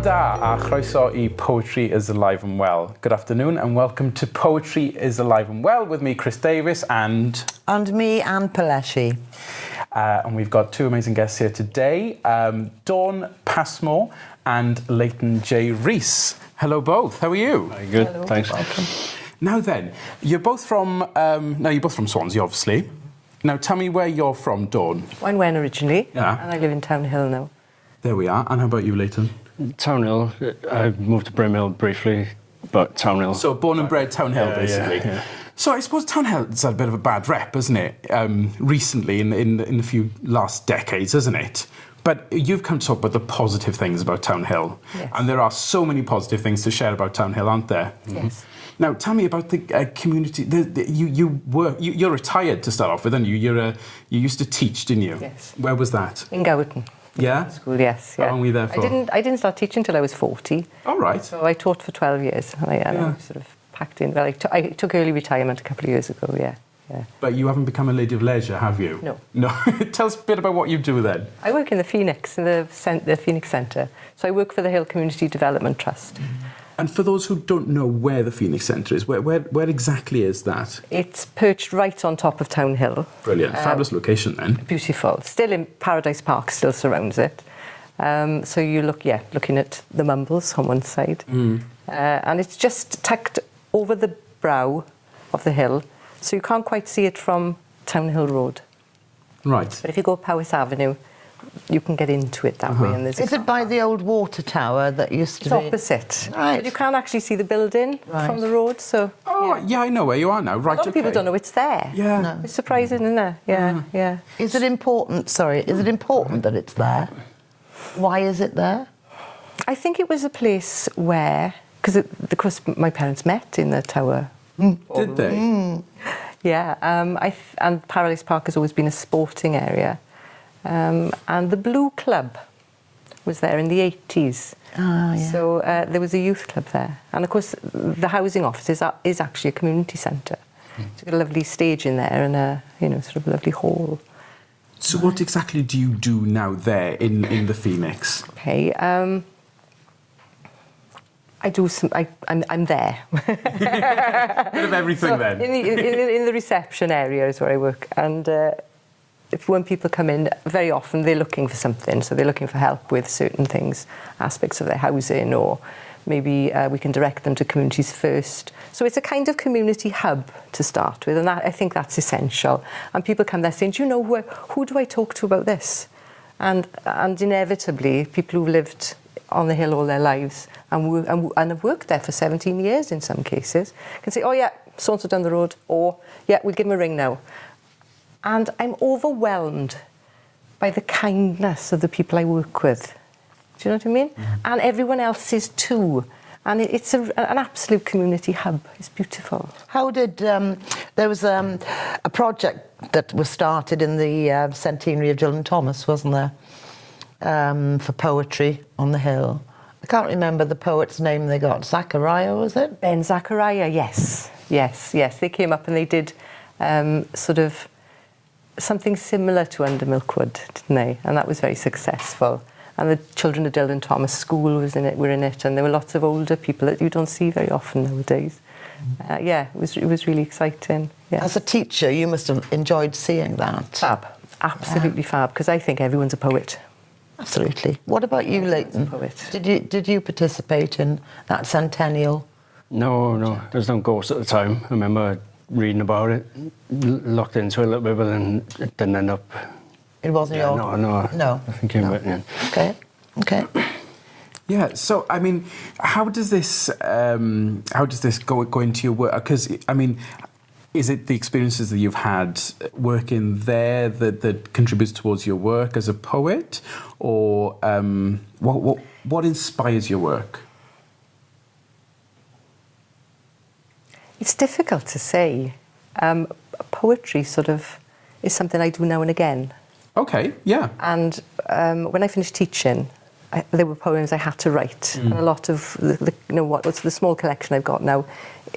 da a chroeso I Poetry is Alive and Well. Good afternoon and welcome to Poetry is Alive and Well with me, Chris Davies, and me, Anne Pelleschi. And we've got two amazing guests here today, Dawn Passmore and Leighton J. Rees. Hello both, how are you? Very good, Hello. thanks. Welcome. Now then, you're both from Swansea, obviously. Now tell me where you're from, Dawn. I'm Wen originally, Yeah. and I live in Town Hill now. There we are. And how about you, Leighton? Town Hill, I moved to Brimhill briefly, but Town Hill. So born and bred Town Hill, Yeah, basically. yeah. So I suppose Town Hill's had a bit of a bad rep, hasn't it? Recently, in the few last decades, hasn't it? But you've come to talk about the positive things about Town Hill. Yes. And there are so many positive things to share about Town Hill, aren't there? Yes. Now, tell me about the community. You're retired to start off with, aren't you? You used to teach, didn't you? Yes. Where was that? In Gowerton Yeah? School, yes. How Yeah. long were you there for? I didn't start teaching until I was 40. All right. So I taught for 12 years, and I sort of packed in. Well, I took early retirement a couple of years ago, yeah. But you haven't become a lady of leisure, have you? No. No. Tell us a bit about what you do then. I work in the Phoenix, in the Phoenix Centre. So I work for the Hill Community Development Trust. And for those who don't know where the Phoenix Centre is, where exactly is that? It's perched right on top of Town Hill. Brilliant. Fabulous location then. Beautiful. Still in Paradise Park, still surrounds it. So you looking at the Mumbles on one side. And it's just tucked over the brow of the hill, so you can't quite see it from Town Hill Road. Right. But if you go up Powys Avenue, you can get into it that way. And there's Is it by the old water tower that used to it's be? opposite. Right. But you can't actually see the building from the road, so... Oh, yeah, I know where you are now. Right, A lot of people don't know it's there. Yeah. No. It's surprising, isn't it? Yeah. Is it important that it's there? Why is it there? I think it was a place where... Because my parents met in the tower. Did they? Yeah, and Paradise Park has always been a sporting area. And the Blue Club was there in the 80s. Ah, yeah. So there was a youth club there. And of course, the housing office is actually a community centre. It's got a lovely stage in there and a sort of lovely hall. So what exactly do you do now there in the Phoenix? Okay, I do some. I'm there. Bit of everything then. In the reception area is where I work, and when people come in, very often they're looking for something. So they're looking for help with certain things, aspects of their housing, or maybe we can direct them to Communities First. So it's a kind of community hub to start with, and I think that's essential. And people come there saying, "Do you know who do I talk to about this?" And inevitably, people who've lived on the hill all their lives and have worked there for 17 years in some cases can say, "Oh yeah, so-and-so down the road," or "Yeah, we'll give them a ring now." And I'm overwhelmed by the kindness of the people I work with. Do you know what I mean? And everyone else is too. And it's an absolute community hub. It's beautiful. How did... there was a project that was started in the centenary of Dylan Thomas, wasn't there? For poetry on the hill. I can't remember the poet's name they got. Zachariah, was it? Ben Zachariah, yes. They came up and they did sort of something similar to Under Milkwood, didn't they? And that was very successful. And the children of Dylan Thomas School were in it, and there were lots of older people that you don't see very often nowadays. It was really exciting. Yeah. As a teacher, you must have enjoyed seeing that. Fab, absolutely fab, because I think everyone's a poet. Absolutely. What about you, Leighton? Poet. Did you participate in that centennial? No, I was on course at the time. I remember reading about it, looked into it a little bit, but then it didn't end up... It wasn't your... No. I think you're right, yeah. Okay. Yeah. So I mean, how does this go into your work? Because I mean, is it the experiences that you've had working there that contributes towards your work as a poet, or what inspires your work? It's difficult to say. Poetry sort of is something I do now and again. Okay, yeah. And when I finished teaching, there were poems I had to write, and a lot of what's the small collection I've got now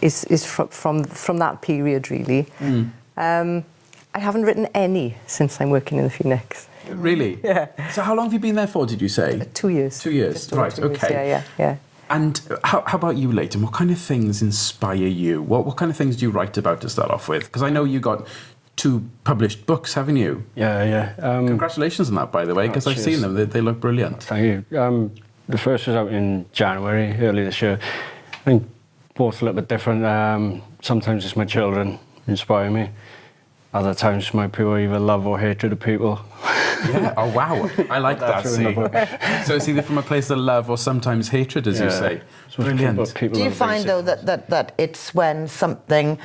is from that period really. I haven't written any since I'm working in the Phoenix. Really? Yeah. So how long have you been there for, did you say? 2 years. 2 years, Just over right, 2 years, okay. Yeah. And how about you, Leighton? What kind of things inspire you? What kind of things do you write about to start off with? Because I know you got 2 published books, haven't you? Yeah. Congratulations on that, by the way, because I've seen them. They look brilliant. Thank you. The first was out in January, early this year. I think both a little bit different. Sometimes it's my children inspire me. Other times my pure either love or hatred of people. Yeah. Oh, wow. I like that. See? So it's either from a place of love or sometimes hatred, as you say. Brilliant. Do you find, though, that it's when something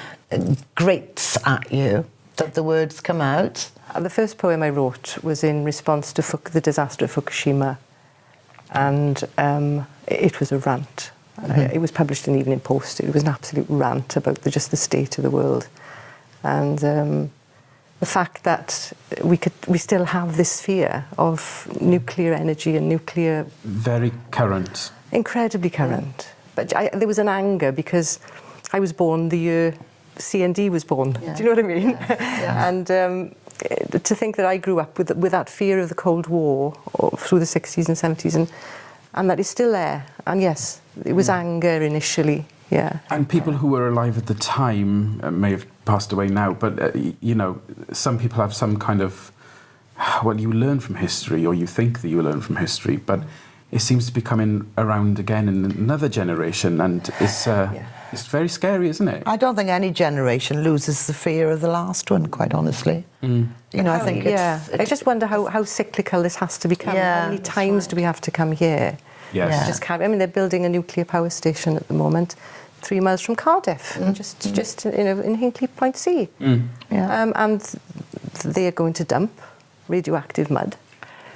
grates at you that the words come out? The first poem I wrote was in response to the disaster of Fukushima. And it was a rant. It was published in Evening Post. It was an absolute rant about just the state of the world. And the fact that we still have this fear of nuclear energy and nuclear... Very current. Incredibly current. But there was an anger because I was born the year C&D was born. Yeah. Do you know what I mean? Yeah. And to think that I grew up with that fear of the Cold War through the 60s and 70s and that is still there. And yes, it was anger initially, yeah. And people who were alive at the time may have passed away now, but, you know, some people have some kind of... Well, you learn from history, or you think that you learn from history, but it seems to be coming around again in another generation, and it's very scary, isn't it? I don't think any generation loses the fear of the last one, quite honestly. You know, I think I just wonder how cyclical this has to become. Yeah, how many times do we have to come here? Yes. Yeah. Just I mean, they're building a nuclear power station at the moment, 3 miles from Cardiff, just you know, in Hinkley Point C. Yeah. And they are going to dump radioactive mud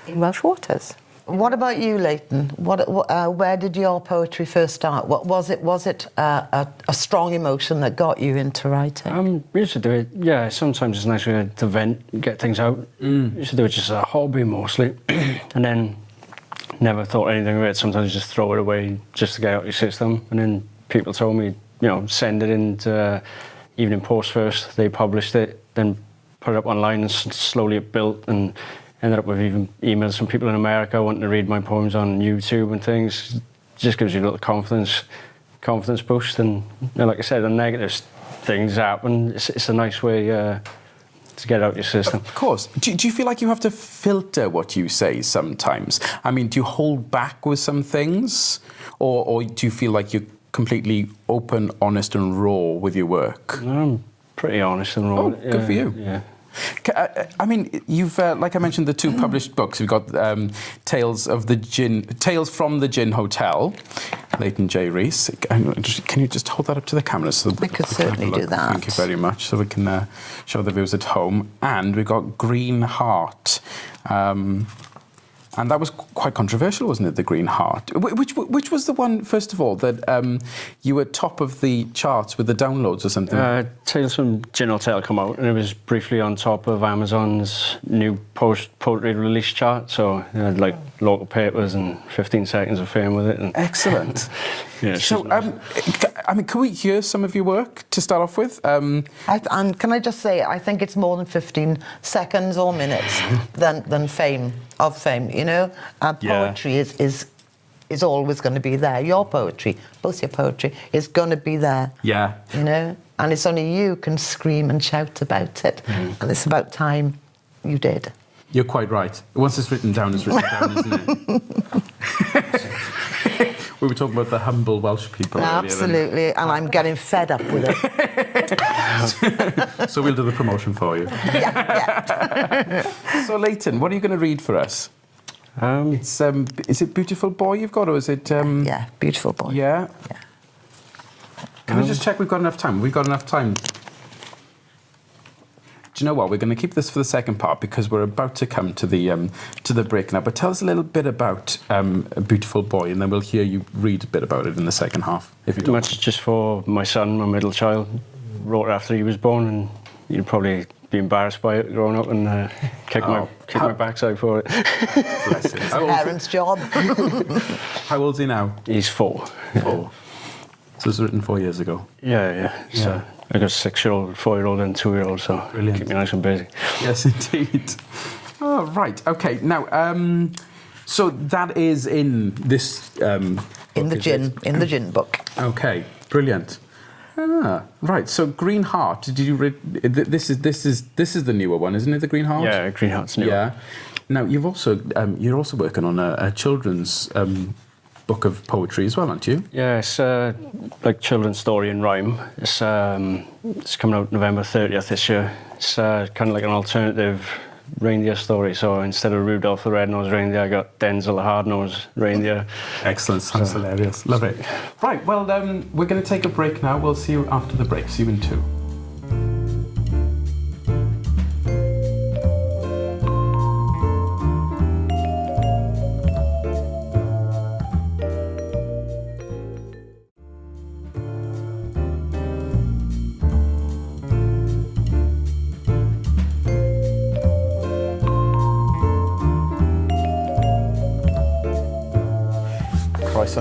in Welsh waters. What about you, Leighton? Where did your poetry first start? What was it? Was it a strong emotion that got you into writing? We used to do it, yeah, sometimes it's nice to vent, get things out. Used to do it just as a hobby mostly. And then never thought anything of it. Sometimes just throw it away just to get out your system. And then people told me, you know, send it into Evening Post first. They published it, then put it up online, and slowly it built, and ended up with even emails from people in America wanting to read my poems on YouTube and things. Just gives you a little confidence boost. And you know, like I said, the negative things happen. It's a nice way to get out your system. Of course. Do you feel like you have to filter what you say sometimes? I mean, do you hold back with some things? Or do you feel like you're completely open, honest and raw with your work? I'm pretty honest and raw. Oh, good for you. Yeah. I mean, you've, like I mentioned, the 2 published books. We've got Tales from the Gin Hotel, Leighton J. Rees. Can you just hold that up to the camera? So We could certainly do that. Thank you very much. So we can show the viewers at home. And we've got Green Heart. And that was quite controversial, wasn't it, the Green Heart? Which was the one, first of all, that you were top of the charts with the downloads or something? Tales from Gin Hotel come out, and it was briefly on top of Amazon's new poetry release chart. So it had like local papers and 15 seconds of fame with it. And Excellent. yeah, So, I mean, can we hear some of your work to start off with? And can I just say, I think it's more than 15 seconds or minutes than fame. You know, poetry is always going to be there. Your poetry, both your poetry, is going to be there. Yeah. You know, and it's only you can scream and shout about it, and it's about time you did. You're quite right. Once it's written down, isn't it? We were talking about the humble Welsh people earlier. Absolutely, and I'm getting fed up with it. So we'll do the promotion for you. Yeah. So, Leighton, what are you going to read for us? It's is it Beautiful Boy you've got, or is it... Yeah, Beautiful Boy. Yeah? Yeah. Can I just check we've got enough time? We've got enough time. Do you know what? We're going to keep this for the second part because we're about to come to the break now. But tell us a little bit about A Beautiful Boy, and then we'll hear you read a bit about it in the second half. If you don't much just for my son, my middle child. Wrote it after he was born, and you'd probably be embarrassed by it growing up and kick my backside for it. Bless him. Parents' job. How old's he now? He's 4. 4. So it was written 4 years ago. Yeah. So I got a 6-year-old, 4-year-old and 2-year-old, so Brilliant. keep me nice and busy. Yes, indeed. Oh, right. Okay. Now, so that is in this In the gin book. Okay, brilliant. Right. So Green Heart. Did you read? This is the newer one, isn't it? The Green Heart. Yeah, Green Heart's new. Yeah. Now you're also working on a children's book of poetry as well, aren't you? Yeah, it's like children's story and rhyme. It's coming out November 30th this year. It's kind of like an alternative reindeer story. So instead of Rudolph the Red-Nosed Reindeer, I got Denzel the Hard-Nosed Reindeer. Excellent, sounds hilarious. Love it. Right, well, we're going to take a break now. We'll see you after the break. See you in 2.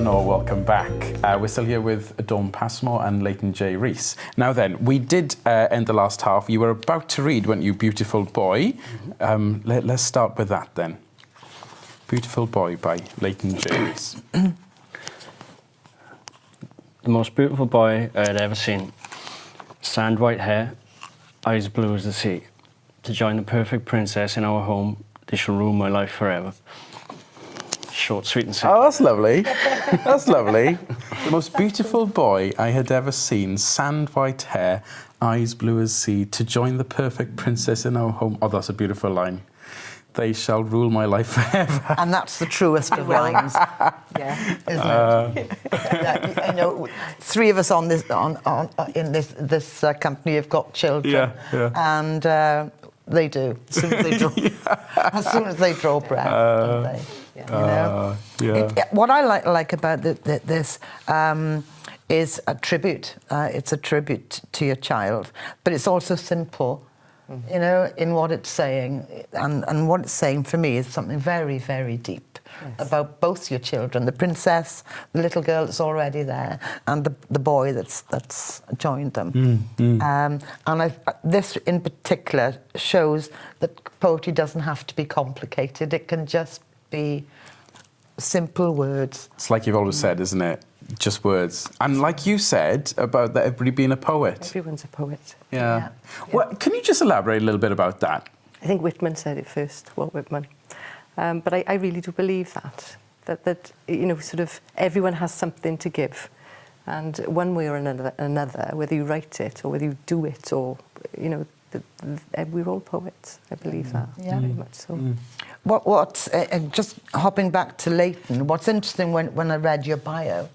Welcome back. We're still here with Dawn Passmore and Leighton J. Rees. Now then, we did end the last half. You were about to read, weren't you, Beautiful Boy? Let's start with that then. Beautiful Boy by Leighton J. Rees. The most beautiful boy I had ever seen. Sand white hair, eyes blue as the sea. To join the perfect princess in our home, they shall rule my life forever. Short, sweet and simple. Oh, that's lovely. That's lovely. The most beautiful boy I had ever seen, sand white hair, eyes blue as sea, to join the perfect princess in our home. Oh, that's a beautiful line. They shall rule my life forever. And that's the truest of lines. Yeah. Isn't it? Yeah, you know, 3 of us in this company have got children. Yeah. And they do. As soon as they draw, breath, don't they? Yeah. You know? What I like about this is a tribute. It's a tribute to your child, but it's also simple, you know, in what it's saying. And what it's saying for me is something very, very deep about both your children, the princess, the little girl that's already there, and the boy that's joined them. And this in particular shows that poetry doesn't have to be complicated. It can just be simple words. It's like you've always said, isn't it? Just words. And like you said about that everybody being a poet. Everyone's a poet. Yeah. Well, can you just elaborate a little bit about that? I think Whitman said it first, Walt Whitman. But I really do believe that you know, sort of everyone has something to give. And one way or another, whether you write it or whether you do it or, you know, we're all poets. I believe that, very much so. What's just hopping back to Leighton, what's interesting when I read your bio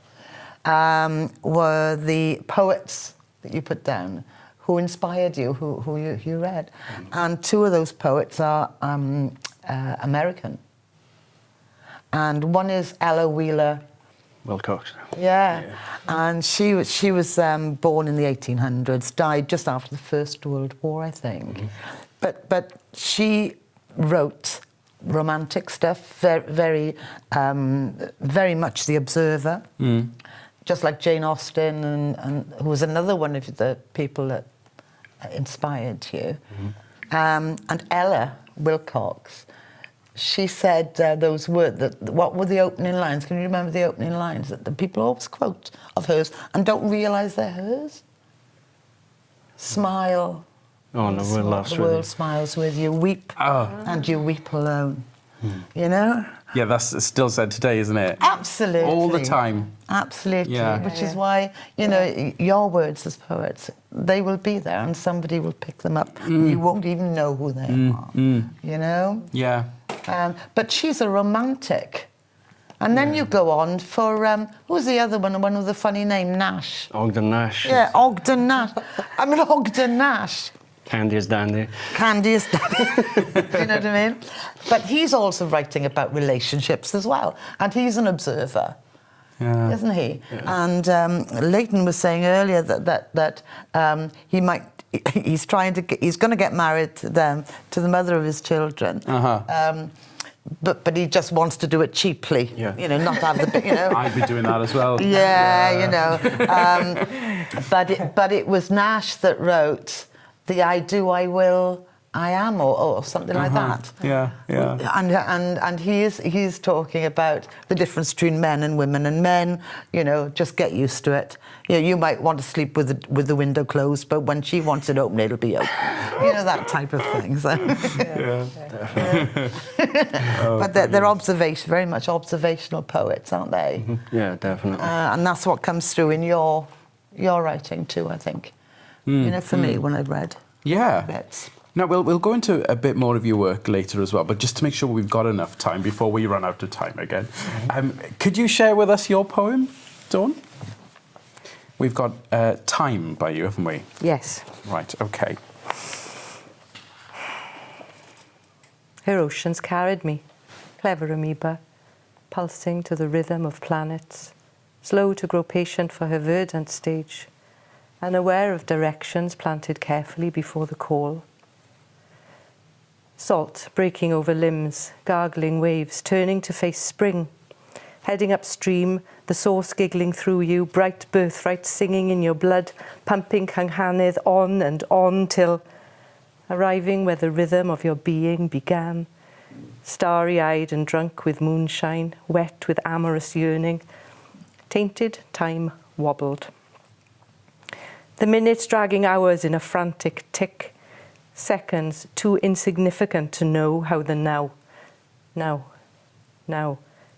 were the poets that you put down who inspired you, who you read. And 2 of those poets are American. And one is Ella Wheeler Wilcox. Yeah. And she was born in the 1800s, died just after the First World War, I think. But she wrote romantic stuff, very much The Observer, just like Jane Austen, and who was another one of the people that inspired you. And Ella Wilcox, she said those words. What were the opening lines? Can you remember the opening lines that the people always quote of hers and don't realise they're hers? Smile. Oh, the world laughs the with world you. smiles with you. Weep, and you weep alone. You know? Yeah, that's still said today, isn't it? Absolutely. All the time. Absolutely. Yeah. Which is why, you know, your words as poets, they will be there and somebody will pick them up. You won't even know who they are. You know? Yeah. But she's a romantic. And then you go on for, who's the other one with the funny name? Nash. Ogden Nash. Yeah, Ogden Nash. I mean, Ogden Nash. Candy as dandy. Candy is dandy. You know what I mean? But he's also writing about relationships as well. And he's an observer, isn't he? Yeah. And Leighton was saying earlier that he's going to get married to the mother of his children. But he just wants to do it cheaply, you know, not have the, you know. I'd be doing that as well. Yeah, you know. But it was Nash that wrote the I do, I will, I am, or something like that. Yeah, yeah. And he's talking about the difference between men and women, and men, you know, just get used to it. You know, you might want to sleep with the window closed, but when she wants it open, it'll be open. You know, that type of thing. So. But they're very much observational poets, aren't they? Mm-hmm. Yeah, definitely. And that's what comes through in your writing too, I think. You know, for me, when I've read bits. Now, we'll go into a bit more of your work later as well, but just to make sure we've got enough time before we run out of time again. Could you share with us your poem, Dawn? We've got Time by you, haven't we? Yes. Right, OK. Her oceans carried me, clever amoeba, pulsing to the rhythm of planets, slow to grow patient for her verdant stage, unaware of directions planted carefully before the call. Salt breaking over limbs, gargling waves, turning to face spring. Heading upstream, the source giggling through you, bright birthright singing in your blood, pumping Cynghanedd on and on till, arriving where the rhythm of your being began, starry-eyed and drunk with moonshine, wet with amorous yearning, tainted time wobbled. The minutes dragging hours in a frantic tick, seconds too insignificant to know how the now,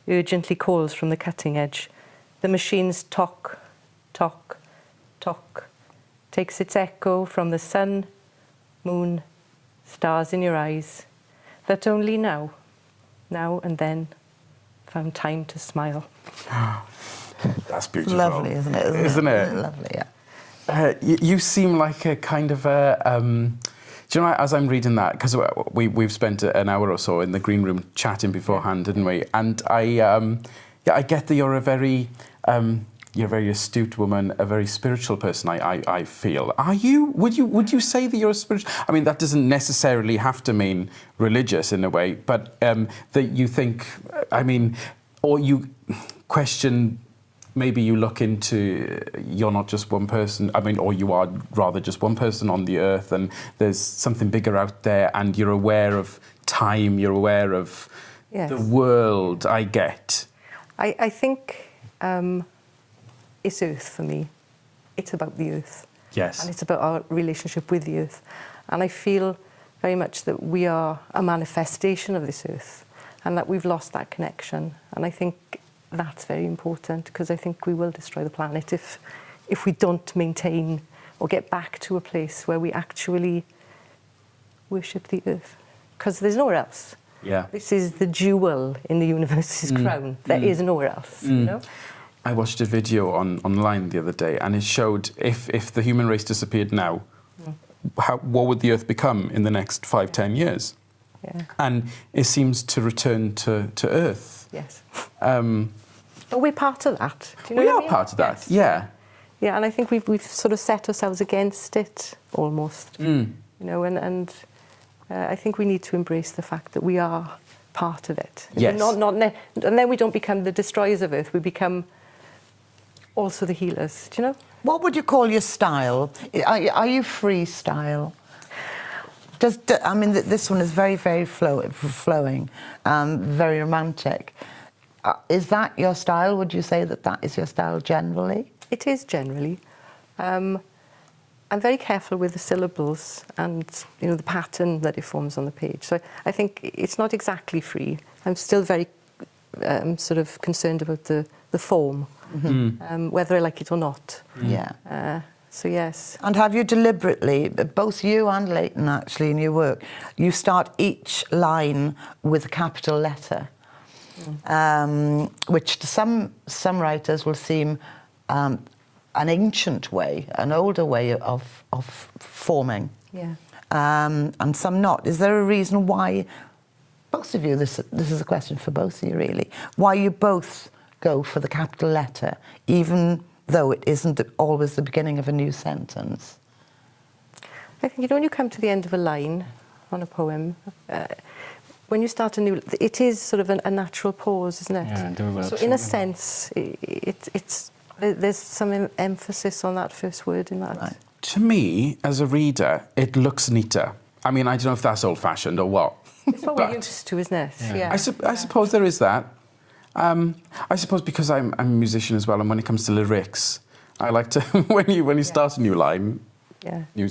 urgently calls from the cutting edge. The machine's tock, tock, tock, takes its echo from the sun, moon, stars in your eyes, that only now and then, found time to smile. That's beautiful. Lovely, isn't it? Isn't it? Lovely, yeah. You seem like a kind of a... do you know, as I'm reading that, because we've spent an hour or so in the green room chatting beforehand, didn't we? And I get that you're a very astute woman, a very spiritual person. I feel. Are you? Would you say that you're a spiritual? I mean, that doesn't necessarily have to mean religious in a way, but that you think. I mean, or you question. Maybe you look into, you're not just one person, I mean, or you are rather just one person on the earth, and there's something bigger out there, and you're aware of time, you're aware of the world, I get. I think it's earth for me. It's about the earth. Yes. And it's about our relationship with the earth. And I feel very much that we are a manifestation of this earth, and that we've lost that connection. And I think that's very important, because I think we will destroy the planet if we don't maintain or get back to a place where we actually worship the earth. Because there's nowhere else. Yeah. This is the jewel in the universe's crown. There is nowhere else, you know? I watched a video online the other day, and it showed if the human race disappeared now, what would the earth become in the next 5-10 years? Yeah. And it seems to return to earth. Yes. But we're part of that. Do you know we what I are mean? part of that, yes. yeah. Yeah, and I think we've sort of set ourselves against it, almost. You know, and I think we need to embrace the fact that we are part of it. Yes. And then we don't become the destroyers of Earth, we become also the healers, do you know? What would you call your style? Are you freestyle? I mean, this one is very, very flowing, very romantic. Is that your style? Would you say that is your style generally? It is generally. I'm very careful with the syllables and, you know, the pattern that it forms on the page. So I think it's not exactly free. I'm still very sort of concerned about the form, whether I like it or not. Yeah. So yes. And have you deliberately, both you and Leighton actually in your work, you start each line with a capital letter, which to some writers will seem an ancient way, an older way of forming. Yeah. And some not. Is there a reason why, both of you, this is a question for both of you really, why you both go for the capital letter, even though it isn't always the beginning of a new sentence? I think, you know, when you come to the end of a line on a poem, when you start a new... It is sort of a natural pause, isn't it? Yeah, so in a sense, there's some emphasis on that first word in that. Right. To me, as a reader, it looks neater. I mean, I don't know if that's old-fashioned or what. It's what we're used to, isn't it? Yeah. I suppose there is that. I suppose because I'm a musician as well, and when it comes to lyrics, I like to when you start a new line, new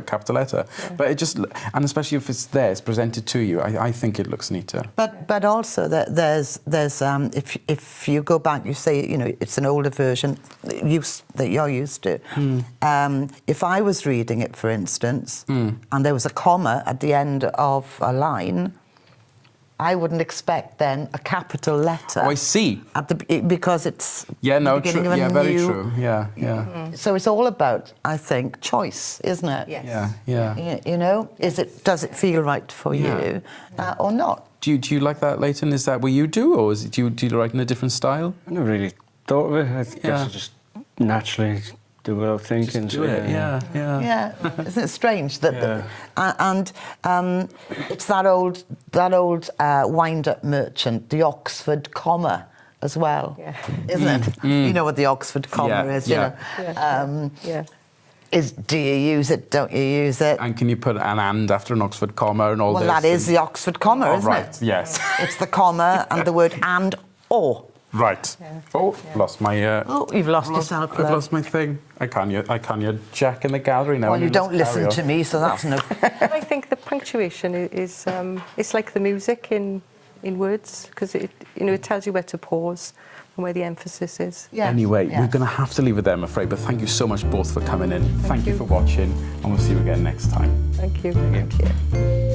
capital letter. Yeah. But it just, and especially if it's there, it's presented to you. I think it looks neater. But also there's if you go back, you say it's an older version that you're used to. If I was reading it, for instance, and there was a comma at the end of a line, I wouldn't expect then a capital letter. Oh, I see. Because it's the beginning of a very new... true. Yeah. So it's all about, I think, choice, isn't it? Yes. Yeah. Does it feel right for you or not? Do you like that, Leighton? Is that what you do, or do you write in a different style? I never really thought of it. I guess I just naturally do without thinking. Just do it. Yeah. Isn't it strange that? It's that old wind-up merchant, the Oxford comma, as well, isn't it? You know what the Oxford comma is. You know. Do you use it? Don't you use it? And can you put an "and" after an Oxford comma and all this? Well, that is the Oxford comma, isn't right. it? Yes. It's the comma and the word "and" or. Right. Yeah. Oh, lost my... you've lost yourself. I've lost my thing. I can't hear Jack in the gallery now. Well, you don't listen to me, so that's no... I think the punctuation is it's like the music in words, because it tells you where to pause and where the emphasis is. Yes. Anyway, we're going to have to leave it there, I'm afraid, but thank you so much both for coming in. Thank you for watching, and we'll see you again next time. Thank you. Thank you.